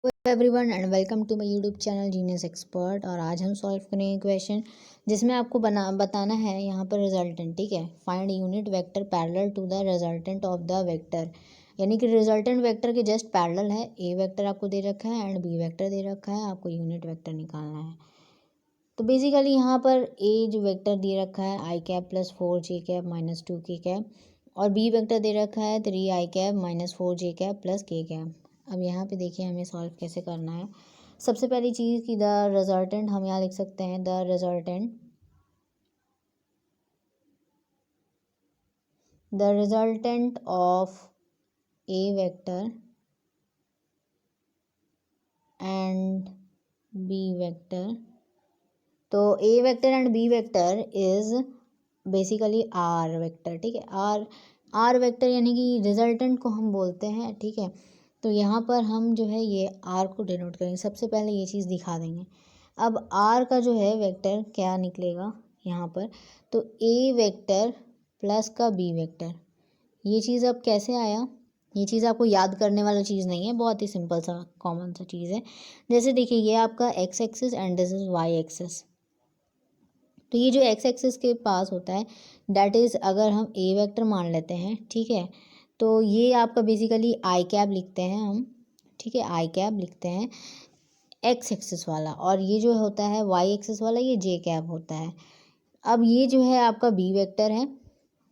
Hello everyone and welcome to my YouTube channel genius expert. और आज हम solve करेंगे क्वेश्चन जिसमें आपको बताना है यहाँ पर रिजल्टेंट। ठीक है, find unit vector parallel to the resultant of the vector, यानी कि रिजल्टेंट वेक्टर के जस्ट पैरेलल है। ए वेक्टर आपको दे रखा है एंड बी वेक्टर दे रखा है, आपको यूनिट वेक्टर निकालना है। तो बेसिकली यहाँ पर ए जो वेक्टर दे रखा है आई कैप प्लस 4 जे कैप माइनस 2 के कैप, और बी वेक्टर दे रखा है 3 i cap minus 4 J cap plus के कैप। अब यहाँ पे देखिए हमें सॉल्व कैसे करना है। सबसे पहली चीज़ कि द रिजल्टेंट हम यहाँ लिख सकते हैं the resultant of A vector and B vector. तो A vector and B vector is basically R vector. ठीक है, आर वेक्टर यानी कि रिजल्टेंट को हम बोलते हैं। ठीक है, तो यहाँ पर हम जो है ये आर को डिनोट करेंगे। सबसे पहले ये चीज़ दिखा देंगे। अब आर का जो है वेक्टर क्या निकलेगा यहाँ पर, तो ए वेक्टर प्लस का बी वेक्टर। ये चीज़ अब कैसे आया, ये चीज़ आपको याद करने वाला चीज़ नहीं है, बहुत ही सिंपल सा कॉमन सा चीज़ है। जैसे देखिए ये आपका x axis and this is why axis. तो ये जो एक्स एक्सिस के पास होता है डैट इज़ अगर हम ए वेक्टर मान लेते हैं, ठीक है, तो ये आपका बेसिकली आई कैप लिखते हैं हम। ठीक है, आई कैप लिखते हैं एक्स एक्सिस वाला, और ये जो होता है वाई एक्सिस वाला ये जे कैप होता है। अब ये जो है आपका बी वेक्टर है।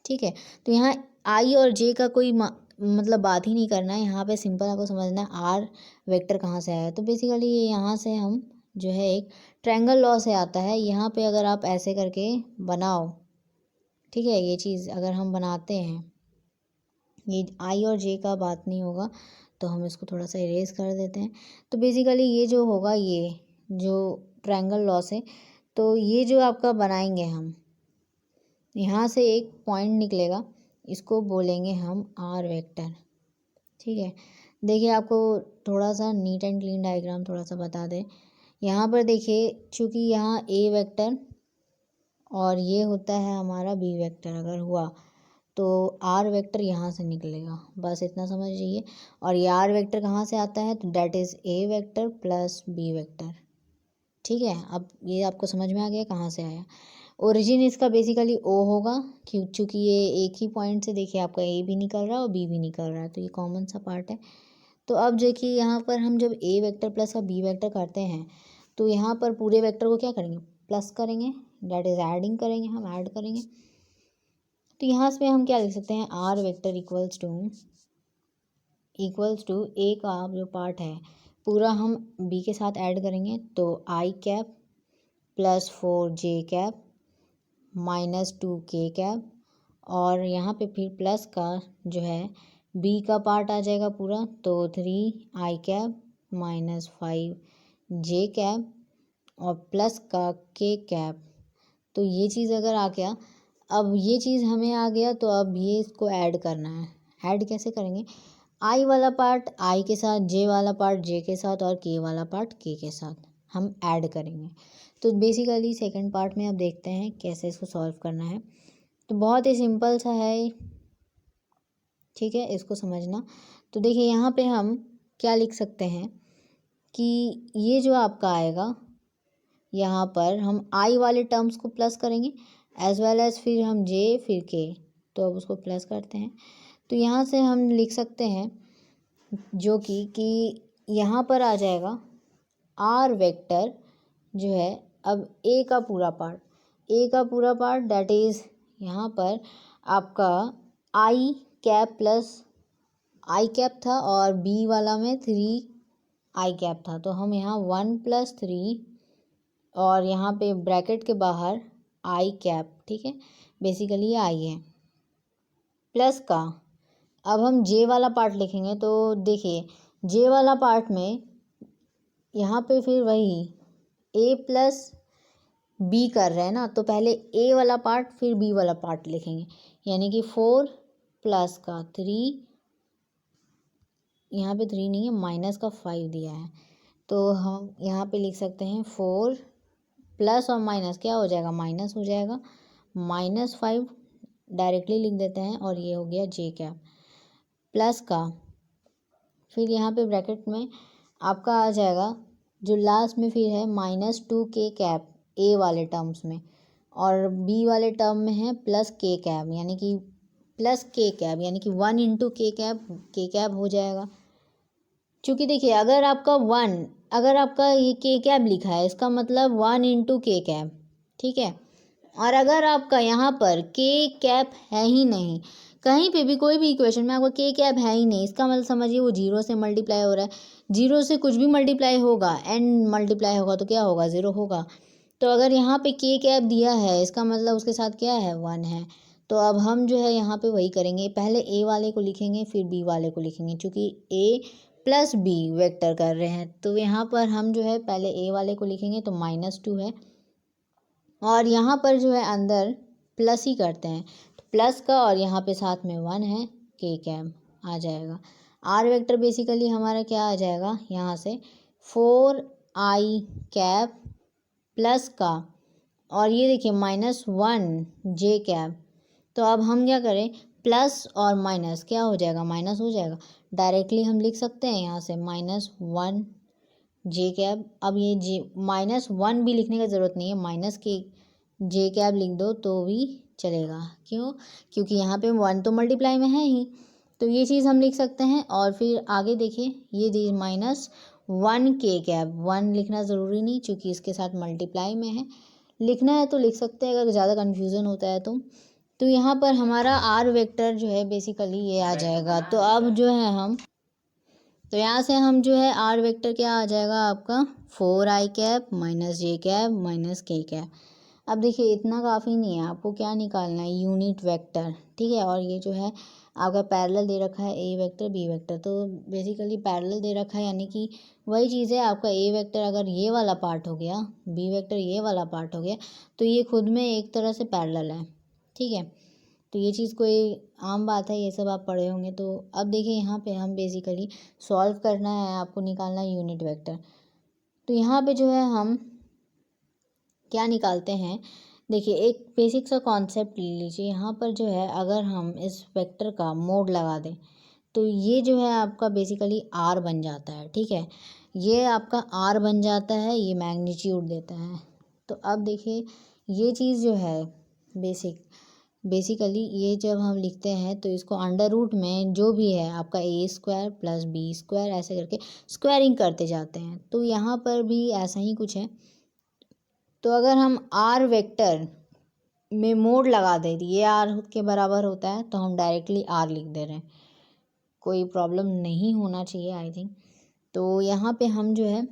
ठीक है, तो यहाँ आई और जे का कोई मतलब बात ही नहीं करना है। यहाँ पे सिंपल आपको समझना है आर वेक्टर कहाँ से आया। तो बेसिकली ये यहाँ से हम जो है एक ट्रायंगल लॉ से आता है। यहाँ पे अगर आप ऐसे करके बनाओ, ठीक है, ये चीज़ अगर हम बनाते हैं, ये आई और जे का बात नहीं होगा, तो हम इसको थोड़ा सा इरेज कर देते हैं। तो बेसिकली ये जो होगा ये जो ट्रायंगल लॉ से, तो ये जो आपका बनाएंगे हम, यहाँ से एक पॉइंट निकलेगा, इसको बोलेंगे हम आर वेक्टर। ठीक है, देखिए आपको थोड़ा सा नीट एंड क्लीन डायग्राम थोड़ा सा बता दें। यहाँ पर देखिए चूँकि यहाँ ए वेक्टर और ये होता है हमारा बी वेक्टर अगर हुआ, तो आर वेक्टर यहाँ से निकलेगा, बस इतना समझ लीजिए। और ये आर वेक्टर कहाँ से आता है, तो that is A vector plus B vector. ठीक है, अब ये आपको समझ में आ गया कहाँ से आया। ओरिजिन इसका बेसिकली ओ होगा, क्यों, चूँकि ये एक ही पॉइंट से देखिए आपका ए भी निकल रहा है और बी भी निकल रहा है, तो ये कॉमन सा पार्ट है। तो अब देखिए यहाँ पर हम जब ए वेक्टर प्लस का बी वेक्टर करते हैं, तो यहाँ पर पूरे वेक्टर को क्या करेंगे, प्लस करेंगे, डैट इज़ एडिंग करेंगे, हम ऐड करेंगे। तो यहाँ से हम क्या लिख सकते हैं, आर वेक्टर इक्वल्स टू ए का जो पार्ट है पूरा हम बी के साथ ऐड करेंगे, तो आई कैप प्लस 4 जे कैप माइनस 2 के कैप, और यहाँ पे फिर प्लस का जो है बी का पार्ट आ जाएगा पूरा, तो 3 i cap minus 5 J cap और प्लस का के कैप। तो ये चीज़ अगर आ गया, अब ये चीज़ हमें आ गया, तो अब ये इसको ऐड करना है। ऐड कैसे करेंगे, आई वाला पार्ट आई के साथ, जे वाला पार्ट जे के साथ, और के वाला पार्ट के साथ हम ऐड करेंगे। तो बेसिकली सेकंड पार्ट में अब देखते हैं कैसे इसको सॉल्व करना है। तो बहुत ही सिंपल सा है, ठीक है, इसको समझना। तो देखिए यहाँ पे हम क्या लिख सकते हैं कि ये जो आपका आएगा, यहाँ पर हम आई वाले टर्म्स को प्लस करेंगे एज वेल एज फिर हम जे फिर के, तो अब उसको प्लस करते हैं। तो यहाँ से हम लिख सकते हैं जो कि यहाँ पर आ जाएगा आर वेक्टर जो है, अब ए का पूरा पार्ट दैट इज़ यहाँ पर आपका आई कैप प्लस आई कैप था, और बी वाला में 3 i कैप था, तो हम यहाँ 1 + 3 और यहाँ पे ब्रैकेट के बाहर आई कैप, ठीक है, बेसिकली ये आई है, प्लस का। अब हम जे वाला पार्ट लिखेंगे, तो देखिए जे वाला पार्ट में यहाँ पे फिर वही ए प्लस बी कर रहे हैं ना, तो पहले ए वाला पार्ट फिर बी वाला पार्ट लिखेंगे, यानी कि 4 प्लस का 3, यहाँ पे 3 नहीं है, माइनस का 5 दिया है, तो हम यहाँ पे लिख सकते हैं 4 प्लस और माइनस क्या हो जाएगा, माइनस हो जाएगा, -5 डायरेक्टली लिख देते हैं, और ये हो गया जे कैप प्लस का। फिर यहाँ पे ब्रैकेट में आपका आ जाएगा जो लास्ट में फिर है -2k कैप ए वाले टर्म्स में, और बी वाले टर्म में है +k कैप, यानी कि +k कैप यानी कि 1 × k कैप हो जाएगा। क्योंकि देखिए अगर आपका ये k कैप लिखा है इसका मतलब 1 × k कैप, ठीक है। और अगर आपका यहाँ पर k कैप है ही नहीं, कहीं पे भी कोई भी इक्वेशन में आपका k कैप है ही नहीं, इसका मतलब समझिए वो 0 से मल्टीप्लाई हो रहा है। 0 से कुछ भी मल्टीप्लाई होगा, n मल्टीप्लाई होगा तो क्या होगा, 0 होगा। तो अगर यहाँ पे k कैप दिया है इसका मतलब उसके साथ क्या है, 1 है। तो अब हम जो है यहाँ पे वही करेंगे, पहले a वाले को लिखेंगे फिर b वाले को लिखेंगे, क्योंकि a प्लस b वेक्टर कर रहे हैं। तो यहाँ पर हम जो है पहले a वाले को लिखेंगे तो -2 है, और यहाँ पर जो है अंदर प्लस ही करते हैं, तो प्लस का और यहाँ पे साथ में 1 है, k कैप आ जाएगा। आर वेक्टर बेसिकली हमारा क्या आ जाएगा यहाँ से 4i कैप प्लस का, और ये देखिए -1j कैप। तो अब हम क्या करें, प्लस और माइनस क्या हो जाएगा, माइनस हो जाएगा। डायरेक्टली हम लिख सकते हैं यहाँ से -1j कैप। अब ये -1 भी लिखने का ज़रूरत नहीं है, -k j कैप लिख दो तो भी चलेगा। क्यों, क्योंकि यहाँ पे 1 तो मल्टीप्लाई में है ही, तो ये चीज़ हम लिख सकते हैं। और फिर आगे देखिए ये -1k कैप, 1 लिखना ज़रूरी नहीं क्योंकि इसके साथ मल्टीप्लाई में है, लिखना है तो लिख सकते हैं अगर ज़्यादा कन्फ्यूज़न होता है तो यहाँ पर हमारा आर वेक्टर जो है बेसिकली ये आ जाएगा। तो अब जो है तो यहाँ से हम जो है आर वेक्टर क्या आ जाएगा आपका 4i cap -j cap -k cap. अब देखिए इतना काफ़ी नहीं है, आपको क्या निकालना है, यूनिट वेक्टर, ठीक है। और ये जो है आपका पैरेलल दे रखा है ए वेक्टर बी वेक्टर, तो बेसिकली पैरेलल दे रखा है यानी कि वही चीज़ है, आपका ए वेक्टर अगर ये वाला पार्ट हो गया, बी वेक्टर ये वाला पार्ट हो गया, तो ये खुद में एक तरह से पैरेलल है, ठीक है। तो ये चीज़ कोई आम बात है, ये सब आप पढ़े होंगे। तो अब देखिए यहाँ पे हम बेसिकली सॉल्व करना है, आपको निकालना है यूनिट वेक्टर। तो यहाँ पे जो है हम क्या निकालते हैं, देखिए एक बेसिक सा कॉन्सेप्ट ले लीजिए। यहाँ पर जो है अगर हम इस वेक्टर का मोड लगा दें तो ये जो है आपका बेसिकली आर बन जाता है, ठीक है। ये आपका आर बन जाता है, ये मैग्नीट्यूड देता है। तो अब देखिए ये चीज़ जो है बेसिकली ये जब हम लिखते हैं तो इसको अंडर रूट में जो भी है आपका a² + b² ऐसे करके स्क्वायरिंग करते जाते हैं। तो यहाँ पर भी ऐसा ही कुछ है। तो अगर हम आर वेक्टर में मोड लगा दें, ये आर के बराबर होता है तो हम डायरेक्टली आर लिख दे रहे हैं, कोई प्रॉब्लम नहीं होना चाहिए आई थिंक। तो यहाँ पे हम जो है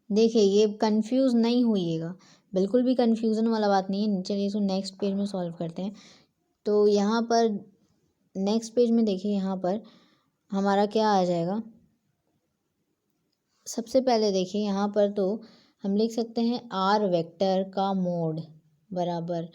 देखिए ये कंफ्यूज नहीं होइएगा, बिल्कुल भी कंफ्यूजन वाला बात नहीं है। चलिए इसको नेक्स्ट पेज में सॉल्व करते हैं। तो यहाँ पर नेक्स्ट पेज में देखिए यहाँ पर हमारा क्या आ जाएगा, सबसे पहले देखिए यहाँ पर तो हम लिख सकते हैं आर वेक्टर का मोड बराबर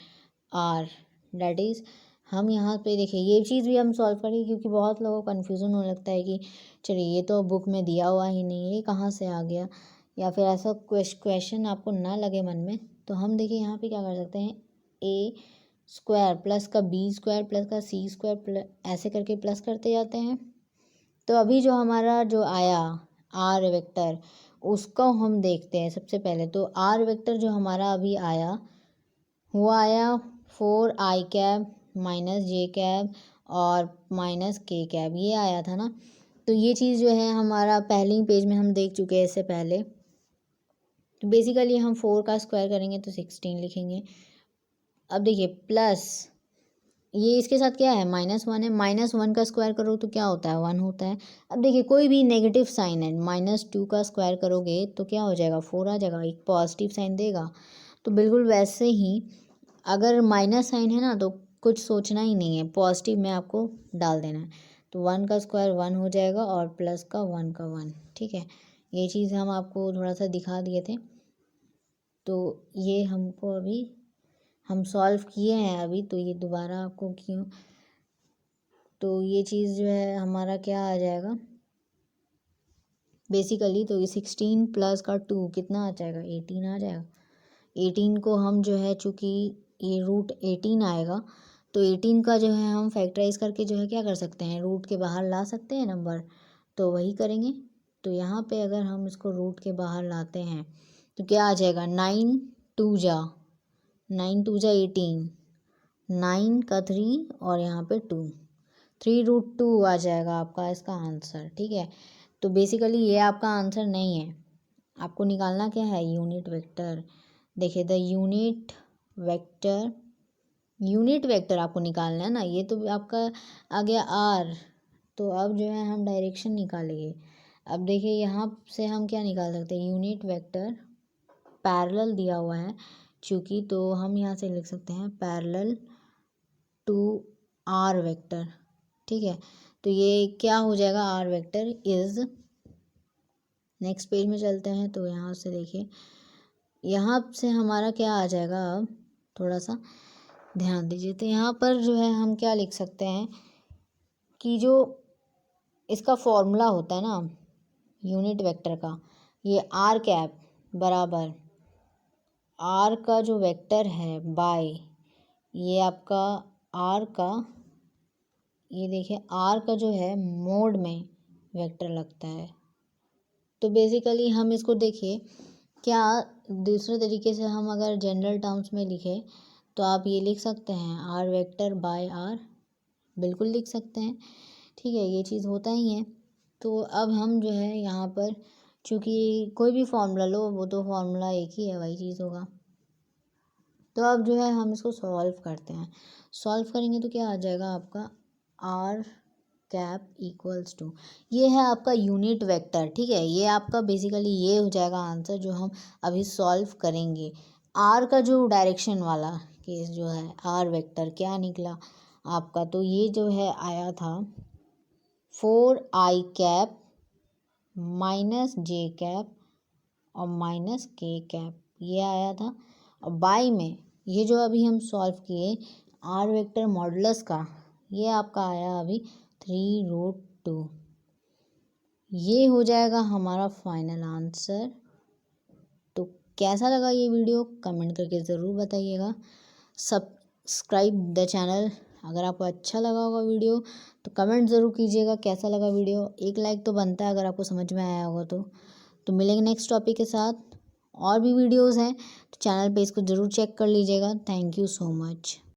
आर, डैट इज़ हम यहाँ पे देखिए ये चीज़ भी हम सॉल्व करेंगे, क्योंकि बहुत लोगों को कन्फ्यूज़न होने लगता है कि चलिए ये तो बुक में दिया हुआ ही नहीं है, ये कहाँ से आ गया, या फिर ऐसा क्वेश्चन आपको ना लगे मन में। तो हम देखिए यहाँ पे क्या कर सकते हैं, a² प्लस का b² प्लस का c² ऐसे करके प्लस करते जाते हैं। तो अभी जो हमारा जो आया आर वेक्टर उसको हम देखते हैं सबसे पहले। तो आर वेक्टर जो हमारा अभी आया वो आया 4i कैप -j कैप और -k कैप, ये आया था ना। तो ये चीज़ जो है हमारा पहले ही पेज में हम देख चुके हैं इससे पहले। तो बेसिकली हम 4 का स्क्वायर करेंगे तो 16 लिखेंगे। अब देखिए प्लस ये इसके साथ क्या है, -1 है, -1 का स्क्वायर करो तो क्या होता है, 1 होता है। अब देखिए कोई भी नेगेटिव साइन है, -2 का स्क्वायर करोगे तो क्या हो जाएगा, 4 आ जाएगा, एक पॉजिटिव साइन देगा। तो बिल्कुल वैसे ही अगर माइनस साइन है ना तो कुछ सोचना ही नहीं है, पॉजिटिव में आपको डाल देना है। तो 1 का स्क्वायर 1 हो जाएगा और प्लस का 1 का 1, ठीक है। ये चीज़ हम आपको थोड़ा सा दिखा दिए थे। तो ये हमको अभी हम सॉल्व किए हैं अभी, तो ये दोबारा आपको क्यों, तो ये चीज़ जो है हमारा क्या आ जाएगा बेसिकली, तो ये 16 प्लस का 2 कितना आ जाएगा, 18 आ जाएगा। 18 को हम जो है चूँकि ये √18 आएगा, तो 18 का जो है हम फैक्टराइज करके जो है क्या कर सकते हैं, रूट के बाहर ला सकते हैं नंबर, तो वही करेंगे। तो यहाँ पे अगर हम इसको रूट के बाहर लाते हैं तो क्या आ जाएगा, 9 2 जा 18, 9 का 3 और यहाँ पे 2, 3√2 आ जाएगा आपका इसका आंसर। ठीक है, तो बेसिकली ये आपका आंसर नहीं है, आपको निकालना क्या है, यूनिट वेक्टर। देखिए द यूनिट वेक्टर आपको निकालना है ना, ये तो आपका आ गया आर। तो अब जो है हम डायरेक्शन निकालेंगे। अब देखिए यहाँ से हम क्या निकाल सकते हैं, यूनिट वेक्टर पैरेलल दिया हुआ है चूँकि, तो हम यहाँ से लिख सकते हैं पैरेलल टू आर वेक्टर। ठीक है, तो ये क्या हो जाएगा, R vector is, next page में चलते हैं। तो यहाँ से देखिए, यहाँ से हमारा क्या आ जाएगा, अब थोड़ा सा ध्यान दीजिए। तो यहाँ पर जो है हम क्या लिख सकते हैं कि जो इसका फॉर्मूला होता है ना यूनिट वेक्टर का, ये आर कैप बराबर आर का जो वेक्टर है बाय ये आपका आर का, ये देखिए आर का जो है मोड में वेक्टर लगता है। तो बेसिकली हम इसको देखिए, क्या दूसरे तरीके से हम अगर जनरल टर्म्स में लिखें तो आप ये लिख सकते हैं आर वेक्टर बाय आर, बिल्कुल लिख सकते हैं। ठीक है, ये चीज़ होता ही है। तो अब हम जो है यहाँ पर, चूँकि कोई भी फार्मूला लो वो तो फार्मूला एक ही है, वही चीज़ होगा। तो अब जो है हम इसको सॉल्व करते हैं। सॉल्व करेंगे तो क्या आ जाएगा आपका, आर कैप इक्वल्स टू, ये है आपका यूनिट वेक्टर। ठीक है, ये आपका बेसिकली ये हो जाएगा आंसर जो हम अभी सॉल्व करेंगे। आर का जो डायरेक्शन वाला केस जो है, आर वेक्टर क्या निकला आपका, तो ये जो है आया था 4i कैप माइनस जे कैप और माइनस के कैप, ये आया था। और बाई में ये जो अभी हम सॉल्व किए आर वेक्टर मॉडुलस का, ये आपका आया अभी 3√2। ये हो जाएगा हमारा फाइनल आंसर। तो कैसा लगा ये वीडियो कमेंट करके ज़रूर बताइएगा। सब्सक्राइब द चैनल, अगर आपको अच्छा लगा होगा वीडियो तो कमेंट ज़रूर कीजिएगा कैसा लगा वीडियो। एक लाइक तो बनता है अगर आपको समझ में आया होगा तो मिलेंगे नेक्स्ट टॉपिक के साथ। और भी वीडियोस हैं तो चैनल पे इसको ज़रूर चेक कर लीजिएगा। Thank you so much.